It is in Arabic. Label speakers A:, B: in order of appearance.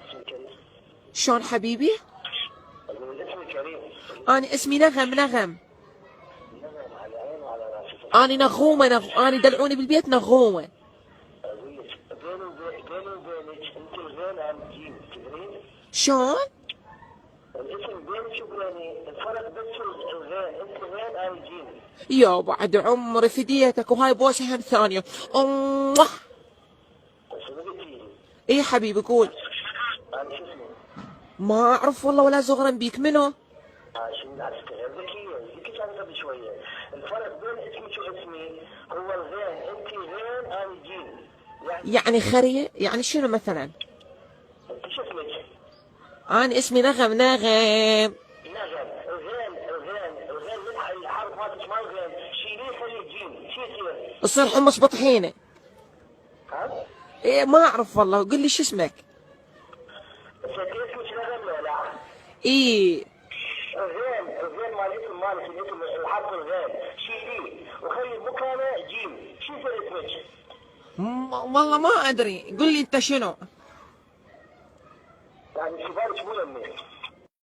A: اسمي كريم.
B: شلون حبيبي؟
A: أقول اسمي كريم.
B: أنا اسمي نغم.
A: نغم على عيني وعلى راسي.
B: أنا نغومة. أنا دلعوني بالبيت نغومة.
A: أقول لك بيني وبينك أنت الغين عن الجيم تدرين؟
B: شلون؟
A: الاسم بينك وبيني الفرق بس الغين، أنت غين عن الجيم.
B: يا بعد عمري فديتك، وهاي بوسة هم ثانية. أموah.
A: بس ما قلتي لي.
B: إيه حبيبي قول.
A: أنا شو اسمي؟
B: ما أعرف والله ولا زغرا بيك، منو؟
A: عشان بالعكس غير ذكية، ذكي كان قبل شوية. الفرق بين اسمك واسمي هو الغين، أنت غين عن الجيم.
B: يعني خرية؟ يعني شنو مثلا؟
A: أنت شو اسمك؟
B: أنا اسمي نغم. نغم.
A: نغم. الغين من الحرف مالتك ما الغين، شيليه خلي الجيم، شو يصير؟
B: يصير حمص بطحينة.
A: ها؟
B: إيه ما أعرف والله، قل لي شو اسمك؟
A: بس انت اسمك نغم ولا لا؟
B: إيه
A: الغين مال الاسم مالك، الاسم الحرف الغين، شيليه وخلي مكانه جيم، شو يصير اسمك؟
B: والله ما أدري، قل لي أنت شنو؟
A: يعني شو بالك مو يمك؟